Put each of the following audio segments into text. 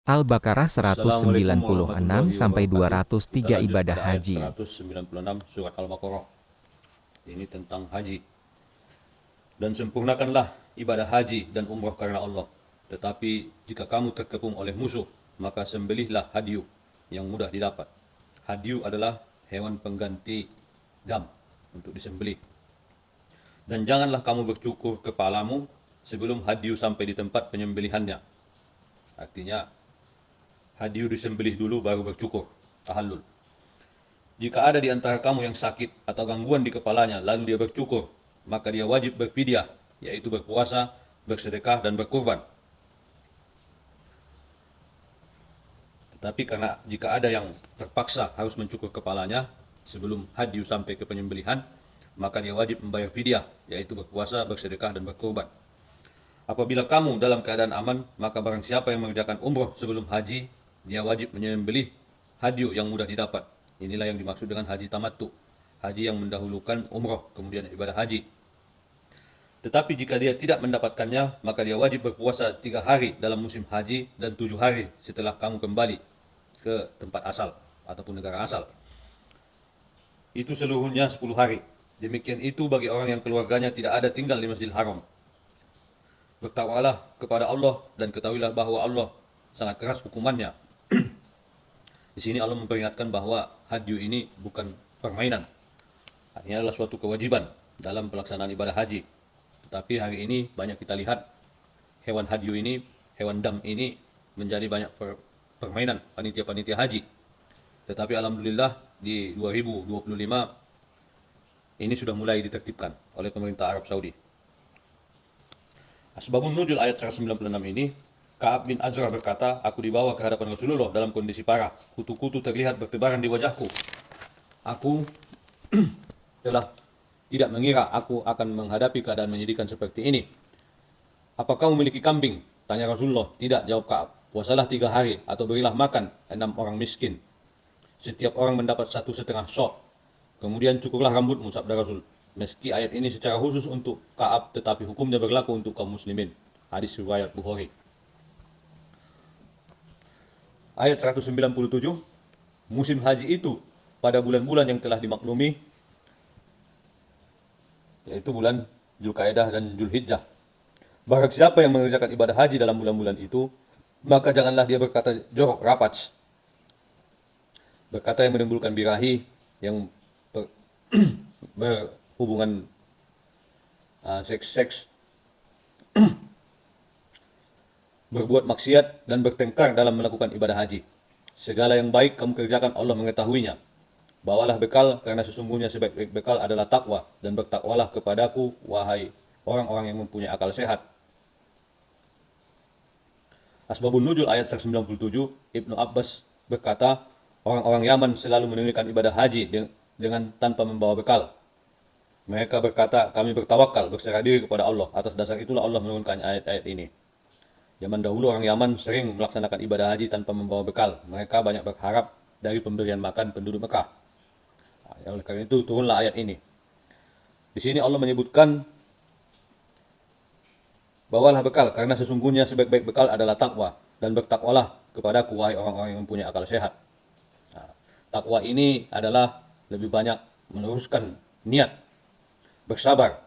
Al-Baqarah Assalamualaikum 196 warahmatullahi sampai wabarakatuh. 203 Kita lanjut ibadah pada ayat haji. 196 surat Al-Baqarah. Ini tentang haji. Dan sempurnakanlah ibadah haji dan umrah karena Allah. Tetapi jika kamu terkepung oleh musuh, maka sembelihlah hadyu yang mudah didapat. Hadyu adalah hewan pengganti dam untuk disembelih. Dan janganlah kamu bercukur kepalamu sebelum hadyu sampai di tempat penyembelihannya. Artinya hadyu disembelih dulu baru bercukur, tahallul. Jika ada di antara kamu yang sakit atau gangguan di kepalanya lalu dia bercukur, maka dia wajib berfidyah, yaitu berpuasa, bersedekah dan berkurban. Tetapi karena jika ada yang terpaksa harus mencukur kepalanya sebelum hadyu sampai ke penyembelihan, maka dia wajib membayar fidyah, yaitu berpuasa, bersedekah dan berkurban. Apabila kamu dalam keadaan aman, maka barang siapa yang mengerjakan umroh sebelum haji, dia wajib menyembelih hadyu yang mudah didapat. Inilah yang dimaksud dengan haji tamattu, haji yang mendahulukan umroh kemudian ibadah haji. Tetapi jika dia tidak mendapatkannya, maka dia wajib berpuasa 3 hari dalam musim haji dan 7 hari setelah kamu kembali ke tempat asal ataupun negara asal. Itu seluruhnya 10 hari. Demikian itu bagi orang yang keluarganya tidak ada tinggal di Masjidil Haram. Bertakwalah kepada Allah dan ketahuilah bahwa Allah sangat keras hukumannya. Di sini Allah memperingatkan bahwa hadyu ini bukan permainan. Ini adalah suatu kewajiban dalam pelaksanaan ibadah haji. Tetapi hari ini banyak kita lihat hewan hadyu ini, hewan dam ini menjadi banyak permainan panitia-panitia haji. Tetapi alhamdulillah di 2025 ini sudah mulai ditertibkan oleh pemerintah Arab Saudi. Asbabun nuzul ayat 196 ini, Ka'ab bin Azrah berkata, aku dibawa ke hadapan Rasulullah dalam kondisi parah. Kutu-kutu terlihat bertebaran di wajahku. Aku telah tidak mengira aku akan menghadapi keadaan menyedihkan seperti ini. Apa kamu memiliki kambing? Tanya Rasulullah. Tidak, jawab Ka'ab. Puasalah 3 hari atau berilah makan 6 orang miskin. Setiap orang mendapat 1,5 sok. Kemudian cukurlah rambutmu, sabda Rasul. Meski ayat ini secara khusus untuk Ka'ab, tetapi hukumnya berlaku untuk kaum muslimin. Hadis riwayat Bukhari. Ayat 197, musim haji itu pada bulan-bulan yang telah dimaklumi, yaitu bulan Zulkaidah dan Zulhijjah. Barang siapa yang mengerjakan ibadah haji dalam bulan-bulan itu, maka janganlah dia berkata jorok rapaj, berkata yang menimbulkan birahi, yang berhubungan seks, berbuat maksiat dan bertengkar dalam melakukan ibadah haji. Segala yang baik kamu kerjakan, Allah mengetahuinya. Bawalah bekal, karena sesungguhnya sebaik-baik bekal adalah takwa, dan bertakwalah kepadaku, wahai orang-orang yang mempunyai akal sehat. Asbabun nuzul ayat 197, Ibnu Abbas berkata, orang-orang Yaman selalu menunaikan ibadah haji dengan tanpa membawa bekal. Mereka berkata, kami bertawakal, berserah diri kepada Allah. Atas dasar itulah Allah menurunkan ayat-ayat ini. Zaman dahulu orang Yaman sering melaksanakan ibadah haji tanpa membawa bekal. Mereka banyak berharap dari pemberian makan penduduk Mekah. Oleh karena itu turunlah ayat ini. Di sini Allah menyebutkan, bawalah bekal, karena sesungguhnya sebaik-baik bekal adalah takwa, dan bertakwalah kepadaku, wahai orang-orang yang mempunyai akal sehat. Takwa ini adalah lebih banyak meneruskan niat, bersabar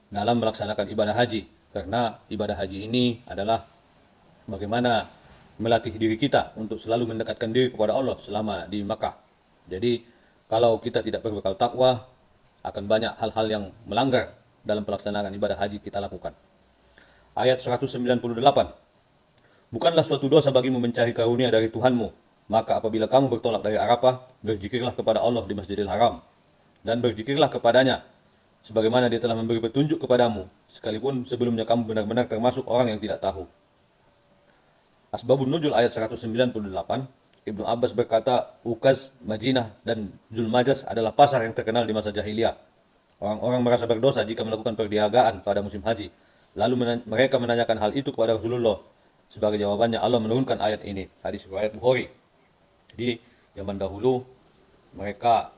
dalam melaksanakan ibadah haji. Karena ibadah haji ini adalah bagaimana melatih diri kita untuk selalu mendekatkan diri kepada Allah selama di Makkah. Jadi kalau kita tidak berbekal takwa, akan banyak hal-hal yang melanggar dalam pelaksanaan ibadah haji kita lakukan. Ayat 198, bukanlah suatu dosa bagimu mencari karunia dari Tuhanmu, maka apabila kamu bertolak dari Arafah, berzikirlah kepada Allah di Masjidil Haram, dan berzikirlah kepadanya sebagaimana dia telah memberi petunjuk kepadamu, sekalipun sebelumnya kamu benar-benar termasuk orang yang tidak tahu. Asbabun nuzul ayat 198, Ibnu Abbas berkata, Ukaz, Madinah, dan Zulmajas adalah pasar yang terkenal di masa jahiliyah. Orang-orang merasa berdosa jika melakukan perniagaan pada musim haji. Lalu mereka menanyakan hal itu kepada Rasulullah. Sebagai jawabannya Allah menurunkan ayat ini. Hadis riwayat Bukhari. Jadi zaman dahulu mereka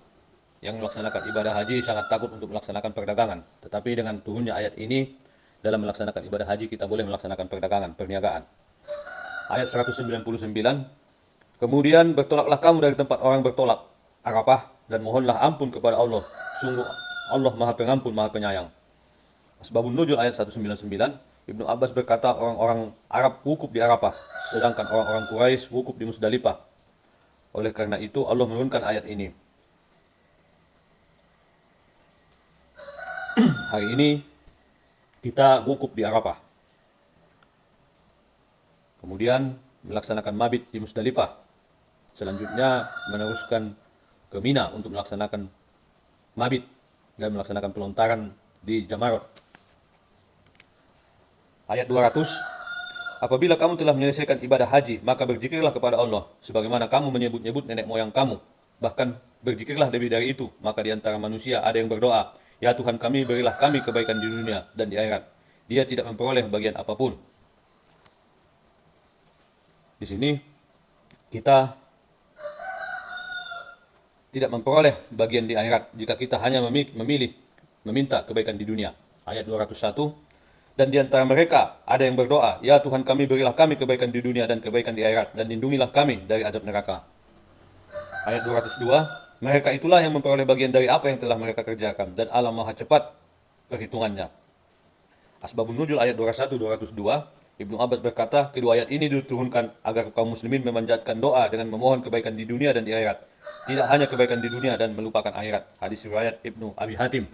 yang melaksanakan ibadah haji sangat takut untuk melaksanakan perdagangan. Tetapi dengan turunnya ayat ini, dalam melaksanakan ibadah haji kita boleh melaksanakan perdagangan, perniagaan. ayat 199. Kemudian bertolaklah kamu dari tempat orang bertolak Arafah dan mohonlah ampun kepada Allah. Sungguh Allah Maha Pengampun, Maha Penyayang. Asbabun Nuzul ayat 199. Ibnu Abbas berkata orang-orang Arab wukuf di Arafah, sedangkan orang-orang Quraisy wukuf di Musdalifah. Oleh karena itu Allah menurunkan ayat ini. Hari ini kita wukuf di Arafah. Kemudian melaksanakan mabit di Musdalifah. Selanjutnya meneruskan ke Mina untuk melaksanakan mabit dan melaksanakan pelontaran di Jamarot. Ayat 200. Apabila kamu telah menyelesaikan ibadah haji, maka berzikirlah kepada Allah sebagaimana kamu menyebut-nyebut nenek moyang kamu. Bahkan berzikirlah lebih dari itu. Maka di antara manusia ada yang berdoa, ya Tuhan kami, berilah kami kebaikan di dunia dan di akhirat. Dia tidak memperoleh bagian apapun. Di sini kita tidak memperoleh bagian di akhirat jika kita hanya memilih meminta kebaikan di dunia. Ayat 201. Dan di antara mereka ada yang berdoa, ya Tuhan kami, berilah kami kebaikan di dunia dan kebaikan di akhirat, dan lindungilah kami dari azab neraka. Ayat 202. Mereka itulah yang memperoleh bagian dari apa yang telah mereka kerjakan, dan Allah Maha cepat perhitungannya. Asbabun Nuzul ayat 201-202. Ibnu Abbas berkata, kedua ayat ini diturunkan agar kaum muslimin memanjatkan doa dengan memohon kebaikan di dunia dan di akhirat. Tidak hanya kebaikan di dunia dan melupakan akhirat. Hadis riwayat Ibnu Abi Hatim.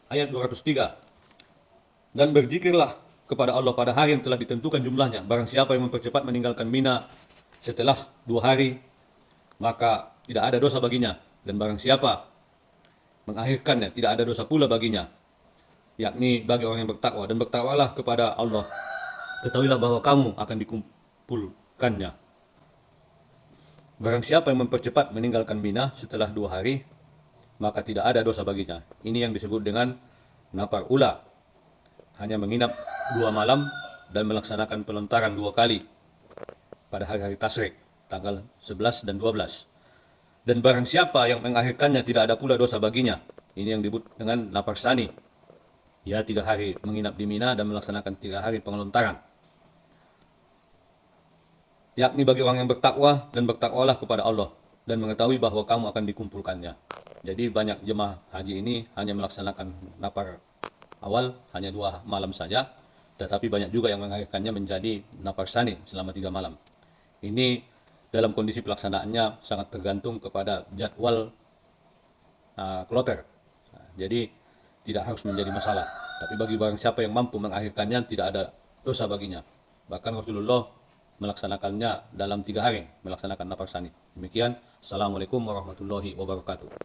Ayat 203. Dan berzikirlah kepada Allah pada hari yang telah ditentukan jumlahnya. Barang siapa yang mempercepat meninggalkan Mina setelah 2 hari, maka tidak ada dosa baginya. Dan barang siapa mengakhirkannya, tidak ada dosa pula baginya, yakni bagi orang yang bertakwa. Dan bertakwalah kepada Allah. Ketahuilah bahwa kamu akan dikumpulkannya. Barang siapa yang mempercepat meninggalkan Mina setelah 2 hari, maka tidak ada dosa baginya. Ini yang disebut dengan nafar ula. Hanya menginap 2 malam dan melaksanakan pelontaran 2 kali pada hari-hari tasyrik, tanggal 11 dan 12. Dan barang siapa yang mengakhirkannya, tidak ada pula dosa baginya. Ini yang disebut dengan nafar sani. Ya, 3 hari menginap di Mina dan melaksanakan 3 hari pelontaran. Yakni bagi orang yang bertakwa, dan bertakwalah kepada Allah dan mengetahui bahwa kamu akan dikumpulkannya. Jadi banyak jemaah haji ini hanya melaksanakan nafar awal hanya 2 malam saja, tetapi banyak juga yang mengakhirkannya menjadi nafar sani selama 3 malam. Ini dalam kondisi pelaksanaannya sangat tergantung kepada jadwal kloter. Jadi tidak harus menjadi masalah. Tapi bagi barang siapa yang mampu mengakhirkannya, tidak ada dosa baginya. Bahkan Rasulullah melaksanakannya dalam 3 hari, melaksanakan nafar sani. Demikian. Assalamualaikum warahmatullahi wabarakatuh.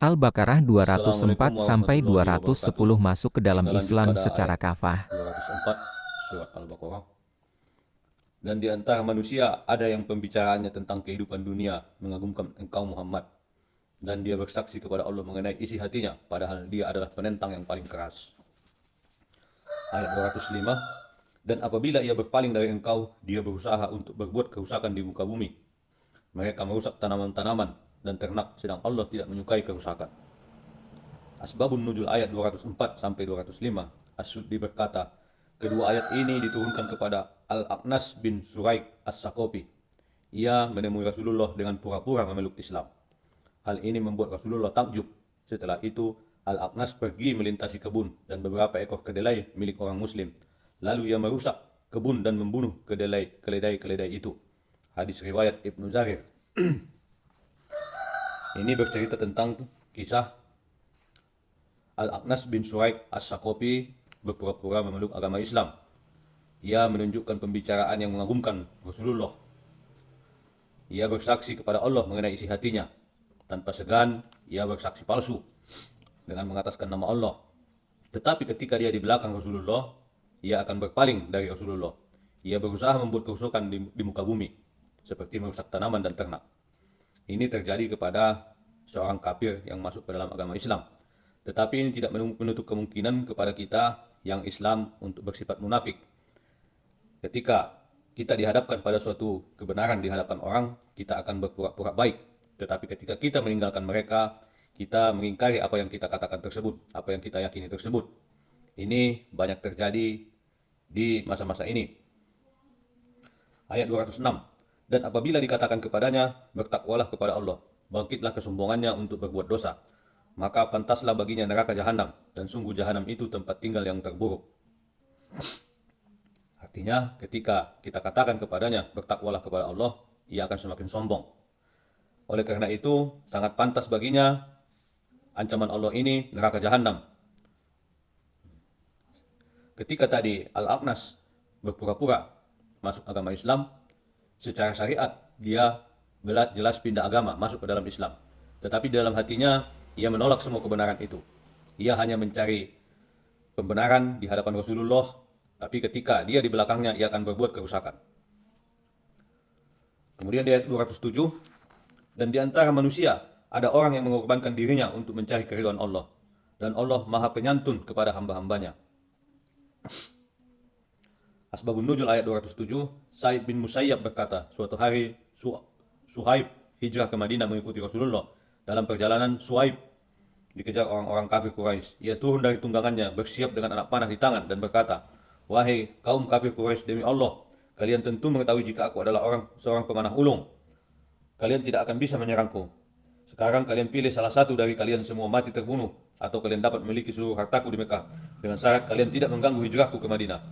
Al-Baqarah Assalamualaikum 204 sampai warahmatullahi 210 wabarakatuh. masuk ke dalam Kita lanjut Islam pada secara ayat kafah. 204 surat Al-Baqarah. Dan di antara manusia ada yang pembicaraannya tentang kehidupan dunia mengagumkan engkau Muhammad, dan dia bersaksi kepada Allah mengenai isi hatinya, padahal dia adalah penentang yang paling keras. Ayat 205. Dan apabila ia berpaling dari engkau, dia berusaha untuk berbuat kerusakan di muka bumi. Mereka merusak tanaman-tanaman dan ternak, sedang Allah tidak menyukai kerusakan. Asbabun Nuzul ayat 204 sampai 205. As-Suddi berkata, kedua ayat ini diturunkan kepada Al-Aqnas bin Suraik As-Sakopi. Ia menemui Rasulullah dengan pura-pura memeluk Islam. Hal ini membuat Rasulullah takjub. Setelah itu, Al-Aqnas pergi melintasi kebun dan beberapa ekor kedelai milik orang muslim. Lalu ia merusak kebun dan membunuh keledai-keledai itu. Hadis riwayat Ibnu Zarir. Ini bercerita tentang kisah Al-Aqnas bin Suraik As-Sakopi berpura-pura memeluk agama Islam. Ia menunjukkan pembicaraan yang mengagumkan Rasulullah. Ia bersaksi kepada Allah mengenai isi hatinya. Tanpa segan, ia bersaksi palsu dengan mengataskan nama Allah. Tetapi ketika dia di belakang Rasulullah, ia akan berpaling dari Rasulullah. Ia berusaha membuat kerusakan di muka bumi, seperti merusak tanaman dan ternak. Ini terjadi kepada seorang kafir yang masuk ke dalam agama Islam. Tetapi ini tidak menutup kemungkinan kepada kita yang Islam untuk bersifat munafik. Ketika kita dihadapkan pada suatu kebenaran di hadapan orang, kita akan berpura-pura baik. Tetapi ketika kita meninggalkan mereka, kita mengingkari apa yang kita katakan tersebut, apa yang kita yakini tersebut. Ini banyak terjadi di masa-masa ini. Ayat 206. Dan apabila dikatakan kepadanya, bertakwalah kepada Allah, bangkitlah kesombongannya untuk berbuat dosa, maka pantaslah baginya neraka jahanam, dan sungguh jahanam itu tempat tinggal yang terburuk. Artinya, ketika kita katakan kepadanya, bertakwalah kepada Allah, ia akan semakin sombong. Oleh karena itu, sangat pantas baginya ancaman Allah ini neraka jahanam. Ketika tadi Al-Aqnas berpura-pura masuk agama Islam, secara syariat dia jelas pindah agama, masuk ke dalam Islam. Tetapi di dalam hatinya ia menolak semua kebenaran itu. Ia hanya mencari pembenaran di hadapan Rasulullah, tapi ketika dia di belakangnya ia akan berbuat kerusakan. Kemudian di ayat 207, dan di antara manusia ada orang yang mengorbankan dirinya untuk mencari keridhaan Allah, dan Allah Maha Penyantun kepada hamba-hambanya. Asbabun Nuzul ayat 207, Sa'id bin Musayyab berkata, suatu hari Suhaib hijrah ke Madinah mengikuti Rasulullah. Dalam perjalanan Suhaib dikejar orang-orang kafir Quraisy. Ia turun dari tunggangannya bersiap dengan anak panah di tangan dan berkata, wahai kaum kafir Quraisy, demi Allah, kalian tentu mengetahui jika aku adalah seorang pemanah ulung. Kalian tidak akan bisa menyerangku. Sekarang kalian pilih salah satu dari kalian semua mati terbunuh, atau kalian dapat memiliki seluruh hartaku di Mekah, dengan syarat kalian tidak mengganggu hijrahku ke Madinah.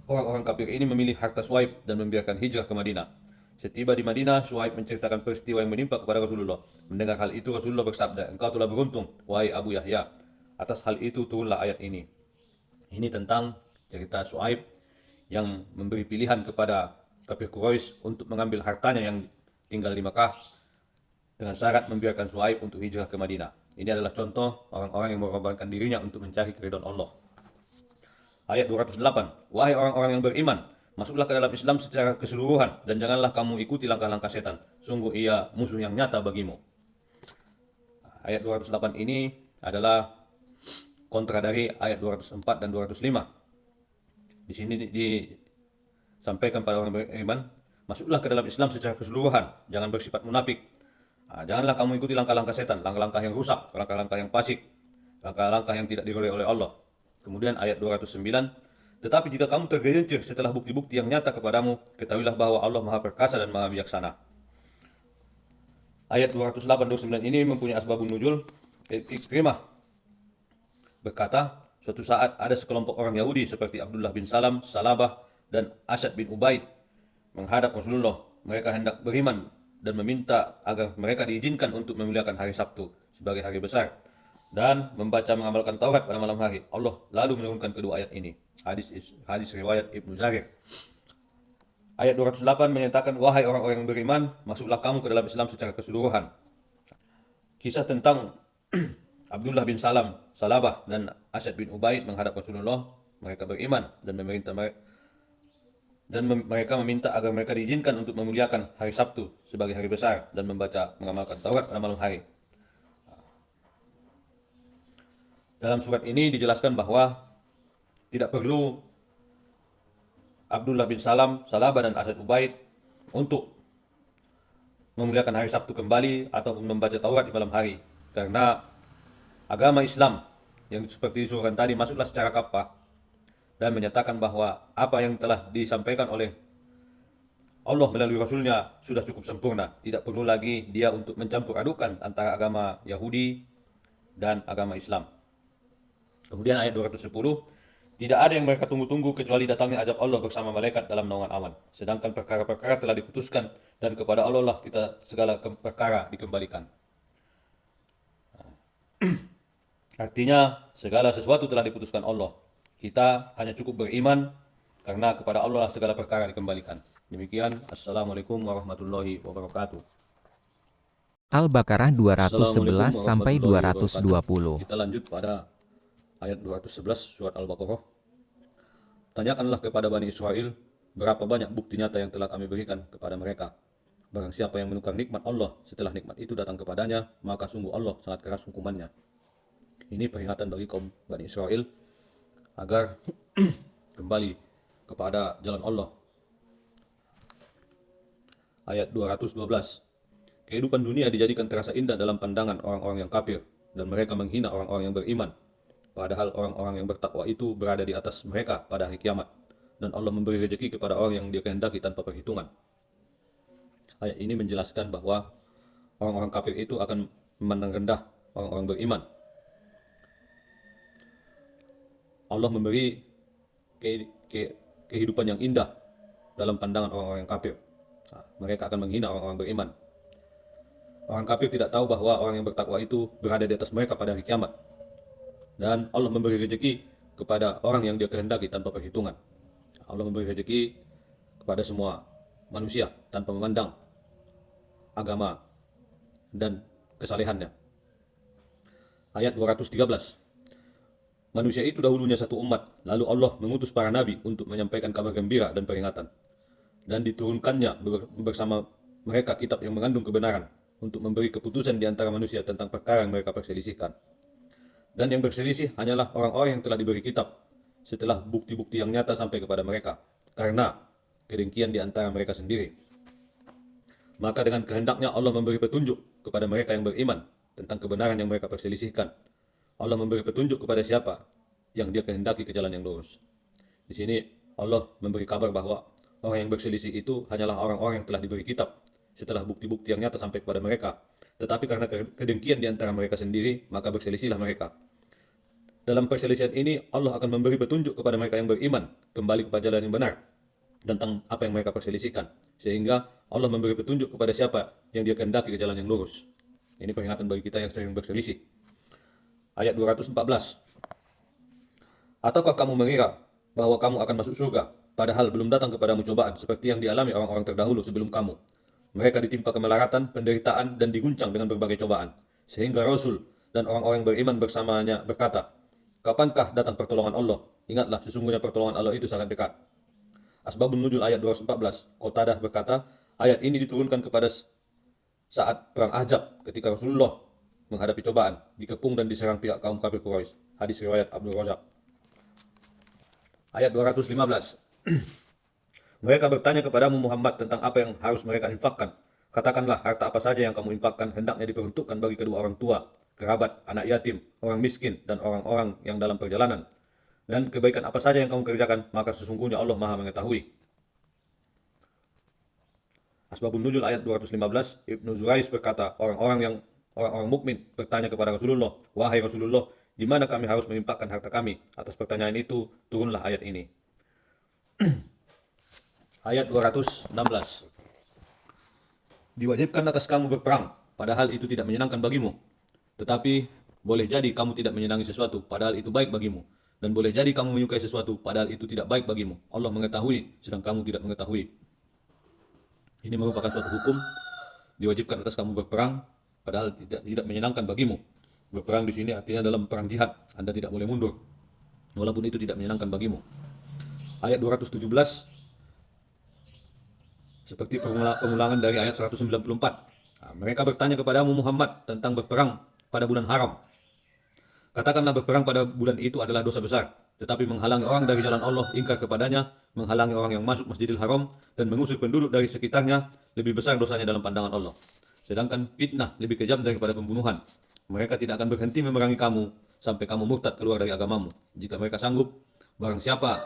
Orang-orang kafir ini memilih harta Suhaib dan membiarkan hijrah ke Madinah. Setiba di Madinah, Suhaib menceritakan peristiwa yang menimpa kepada Rasulullah. Mendengar hal itu, Rasulullah bersabda, engkau telah beruntung, wahai Abu Yahya. Atas hal itu turunlah ayat ini. Ini tentang cerita Suhaib yang memberi pilihan kepada kafir Quraisy untuk mengambil hartanya yang tinggal di Mekah dengan syarat membiarkan Suhaib untuk hijrah ke Madinah. Ini adalah contoh orang-orang yang mengorbankan dirinya untuk mencari keridhaan Allah. Ayat 208. Wahai orang-orang yang beriman, masuklah ke dalam Islam secara keseluruhan dan janganlah kamu ikuti langkah-langkah setan. Sungguh ia musuh yang nyata bagimu. Ayat 208 ini adalah kontra dari ayat 204 dan 205. Di sini disampaikan pada orang beriman, masuklah ke dalam Islam secara keseluruhan, jangan bersifat munafik. Janganlah kamu ikuti langkah-langkah setan, langkah-langkah yang rusak, langkah-langkah yang fasik, langkah-langkah yang tidak diridhoi oleh Allah. Kemudian ayat 209, tetapi jika kamu tergelincir setelah bukti-bukti yang nyata kepadamu, ketahuilah bahwa Allah Maha Perkasa dan Maha Bijaksana. Ayat 208-209 ini mempunyai asbabun nuzul. Ikrimah berkata, suatu saat ada sekelompok orang Yahudi seperti Abdullah bin Salam, Salabah, dan Asyad bin Ubaid menghadap Rasulullah. Mereka hendak beriman dan meminta agar mereka diizinkan untuk memuliakan hari Sabtu sebagai hari besar dan membaca mengamalkan Taurat pada malam hari. Allah lalu menurunkan kedua ayat ini. Hadis riwayat Ibnu Jarir. Ayat 208 menyatakan, wahai orang-orang yang beriman, masuklah kamu ke dalam Islam secara keseluruhan. Kisah tentang Abdullah bin Salam, Salabah, dan Asyad bin Ubaid menghadap Rasulullah. Mereka beriman dan mereka meminta agar mereka diizinkan untuk memuliakan hari Sabtu sebagai hari besar dan membaca mengamalkan Taurat pada malam hari. Dalam surat ini dijelaskan bahwa tidak perlu Abdullah bin Salam, Salabah, dan Asyad Ubaid untuk memuliakan hari Sabtu kembali atau membaca Taurat di malam hari. Karena agama Islam yang seperti disuruhkan tadi masuklah secara kafah dan menyatakan bahwa apa yang telah disampaikan oleh Allah melalui Rasulnya sudah cukup sempurna. Tidak perlu lagi dia untuk mencampur adukan antara agama Yahudi dan agama Islam. Kemudian ayat 210, tidak ada yang mereka tunggu-tunggu kecuali datangnya azab Allah bersama malaikat dalam naungan awan. Sedangkan perkara-perkara telah diputuskan dan kepada Allah lah kita segala perkara dikembalikan. Artinya segala sesuatu telah diputuskan Allah. Kita hanya cukup beriman karena kepada Allah lah segala perkara dikembalikan. Demikian. Assalamualaikum warahmatullahi wabarakatuh. Al-Baqarah 211 sampai 220. Kita lanjut pada ayat 211 surat Al-Baqarah. Tanyakanlah kepada Bani Israel, berapa banyak bukti nyata yang telah kami berikan kepada mereka. Barang siapa yang menukar nikmat Allah setelah nikmat itu datang kepadanya, maka sungguh Allah sangat keras hukumannya. Ini peringatan bagi kaum Bani Israel agar kembali kepada jalan Allah. Ayat 212. Kehidupan dunia dijadikan terasa indah dalam pandangan orang-orang yang kafir, dan mereka menghina orang-orang yang beriman. Padahal orang-orang yang bertakwa itu berada di atas mereka pada hari kiamat. dan Allah memberi rezeki kepada orang yang Dia kehendaki tanpa perhitungan. Ayat ini menjelaskan bahwa orang-orang kafir itu akan memandang rendah orang-orang beriman. Allah memberi kehidupan yang indah dalam pandangan orang-orang yang kafir. Mereka akan menghina orang-orang beriman. Orang kafir tidak tahu bahwa orang yang bertakwa itu berada di atas mereka pada hari kiamat. Dan Allah memberi rezeki kepada orang yang Dia kehendaki tanpa perhitungan. Allah memberi rezeki kepada semua manusia tanpa memandang agama dan kesalehannya. Ayat 213. Manusia itu dahulunya satu umat, lalu Allah mengutus para nabi untuk menyampaikan kabar gembira dan peringatan. Dan diturunkannya bersama mereka kitab yang mengandung kebenaran untuk memberi keputusan di antara manusia tentang perkara yang mereka perselisihkan. Dan yang berselisih hanyalah orang-orang yang telah diberi kitab setelah bukti-bukti yang nyata sampai kepada mereka, karena kedengkian di antara mereka sendiri. Maka dengan kehendaknya Allah memberi petunjuk kepada mereka yang beriman tentang kebenaran yang mereka perselisihkan. Allah memberi petunjuk kepada siapa yang Dia kehendaki ke jalan yang lurus. Di sini Allah memberi kabar bahwa orang yang berselisih itu hanyalah orang-orang yang telah diberi kitab setelah bukti-bukti yang nyata sampai kepada mereka. Tetapi karena kedengkian di antara mereka sendiri, maka berselisihlah mereka. Dalam perselisihan ini Allah akan memberi petunjuk kepada mereka yang beriman kembali kepada jalan yang benar tentang apa yang mereka perselisihkan, sehingga Allah memberi petunjuk kepada siapa yang Dia kehendaki ke jalan yang lurus. Ini peringatan bagi kita yang sering berselisih. Ayat 214. Ataukah kamu mengira bahwa kamu akan masuk surga, padahal belum datang kepadamu cobaan seperti yang dialami orang-orang terdahulu sebelum kamu. Mereka ditimpa kemelaratan, penderitaan, dan diguncang dengan berbagai cobaan, sehingga Rasul dan orang-orang yang beriman bersamanya berkata, kapankah datang pertolongan Allah? Ingatlah, sesungguhnya pertolongan Allah itu sangat dekat. Asbabun Nuzul ayat 214. Qatadah berkata, ayat ini diturunkan kepada saat perang Ahzab ketika Rasulullah menghadapi cobaan, dikepung dan diserang pihak kaum kafir Quraisy. Hadis riwayat Abdul Razak. Ayat 215. Mereka bertanya kepadamu Muhammad tentang apa yang harus mereka infakkan. Katakanlah, harta apa saja yang kamu infakkan hendaknya diperuntukkan bagi kedua orang tua, kerabat, anak yatim, orang miskin, dan orang-orang yang dalam perjalanan. Dan kebaikan apa saja yang kamu kerjakan, maka sesungguhnya Allah Maha mengetahui. Asbabun Nuzul ayat 215. Ibnu Zurais berkata, orang-orang mukmin bertanya kepada Rasulullah, wahai Rasulullah, di mana kami harus menginfakkan harta kami? Atas pertanyaan itu turunlah ayat ini. Ayat 216. Diwajibkan atas kamu berperang, padahal itu tidak menyenangkan bagimu. Tetapi boleh jadi kamu tidak menyenangi sesuatu, padahal itu baik bagimu. Dan boleh jadi kamu menyukai sesuatu, padahal itu tidak baik bagimu. Allah mengetahui, sedang kamu tidak mengetahui. Ini merupakan suatu hukum, diwajibkan atas kamu berperang, padahal tidak menyenangkan bagimu. Berperang di sini artinya dalam perang jihad, Anda tidak boleh mundur, walaupun itu tidak menyenangkan bagimu. Ayat 217, seperti pengulangan dari ayat 194. Mereka bertanya kepadamu Muhammad tentang berperang pada bulan haram. Katakanlah, berperang pada bulan itu adalah dosa besar, tetapi menghalangi orang dari jalan Allah, ingkar kepadanya, menghalangi orang yang masuk Masjidil Haram, dan mengusir penduduk dari sekitarnya, lebih besar dosanya dalam pandangan Allah. Sedangkan fitnah lebih kejam daripada pembunuhan. Mereka tidak akan berhenti memerangi kamu sampai kamu murtad keluar dari agamamu. Jika mereka sanggup, barang siapa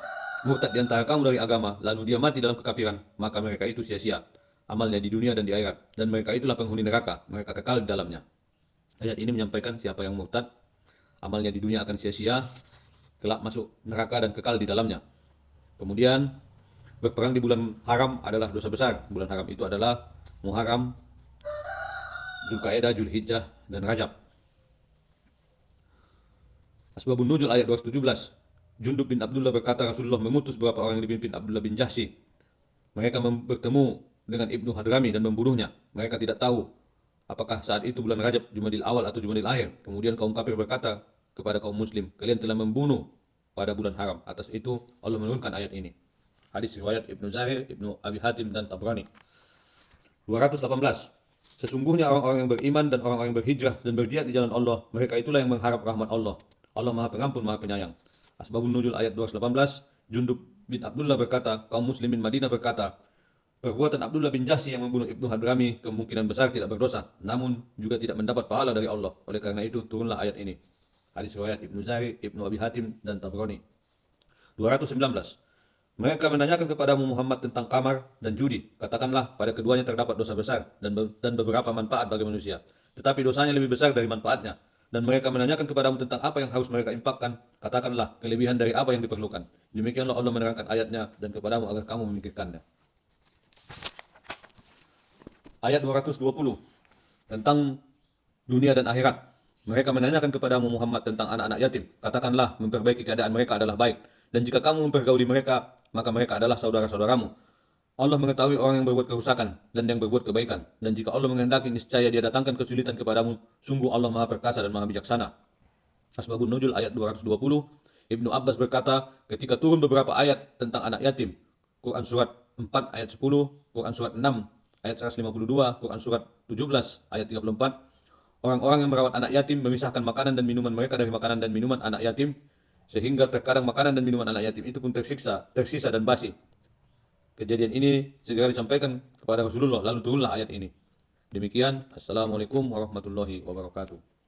murtad di antara kamu dari agama, lalu dia mati dalam kekafiran, maka mereka itu sia-sia amalnya di dunia dan di akhirat, dan mereka itulah penghuni neraka, mereka kekal di dalamnya. Ayat ini menyampaikan siapa yang murtad, amalnya di dunia akan sia-sia, kelak masuk neraka dan kekal di dalamnya. Kemudian berperang di bulan haram adalah dosa besar. Bulan haram itu adalah Muharram, Dzulqa'dah, Dzulhijjah, dan Rajab. Asbabun Nuzul ayat 217. Jundub bin Abdullah berkata, Rasulullah mengutus beberapa orang yang dipimpin Abdullah bin Jahsy. Mereka bertemu dengan Ibnu Hadrami dan membunuhnya. Mereka tidak tahu apakah saat itu bulan Rajab, Jumadil awal atau Jumadil akhir. Kemudian kaum kafir berkata kepada kaum muslim, kalian telah membunuh pada bulan haram. Atas itu Allah menurunkan ayat ini. Hadis riwayat Ibnu Zahir, Ibnu Abi Hatim, dan Tabrani. 218. Sesungguhnya orang-orang yang beriman dan orang-orang yang berhijrah dan berjihad di jalan Allah, mereka itulah yang mengharap rahmat Allah. Allah Maha Pengampun, Maha Penyayang. Asbabun Nuzul ayat 218. Jundub bin Abdullah berkata, kaum muslimin Madinah berkata, perbuatan Abdullah bin Jahsy yang membunuh Ibnu Hadrami kemungkinan besar tidak berdosa, namun juga tidak mendapat pahala dari Allah. Oleh karena itu turunlah ayat ini. Hadis riwayat Ibnu Zahir, Ibnu Abi Hatim, dan Tabrani. 219. Mereka menanyakan kepadamu Muhammad tentang kamar dan judi. Katakanlah, pada keduanya terdapat dosa besar dan beberapa manfaat bagi manusia. Tetapi dosanya lebih besar dari manfaatnya. Dan mereka menanyakan kepadamu tentang apa yang harus mereka infakkan. Katakanlah, kelebihan dari apa yang diperlukan. Demikianlah Allah menerangkan ayatnya dan kepadamu agar kamu memikirkannya. Ayat 220 tentang dunia dan akhirat. Mereka menanyakan kepadamu Muhammad tentang anak-anak yatim. Katakanlah, memperbaiki keadaan mereka adalah baik. Dan jika kamu mempergauli mereka, maka mereka adalah saudara-saudaramu. Allah mengetahui orang yang berbuat kerusakan dan yang berbuat kebaikan. Dan jika Allah menghendaki, niscaya Dia datangkan kesulitan kepadamu. Sungguh Allah Maha Perkasa dan Maha Bijaksana. Asbabun Nuzul ayat 220. Ibnu Abbas berkata, ketika turun beberapa ayat tentang anak yatim, Quran surat 4 ayat 10, Quran surat 6 ayat 152, Quran surat 17 ayat 34, orang-orang yang merawat anak yatim memisahkan makanan dan minuman mereka dari makanan dan minuman anak yatim, sehingga terkadang makanan dan minuman anak yatim itu pun tersisa dan basi. Kejadian ini segera disampaikan kepada Rasulullah, lalu turunlah ayat ini. Demikian, Assalamualaikum warahmatullahi wabarakatuh.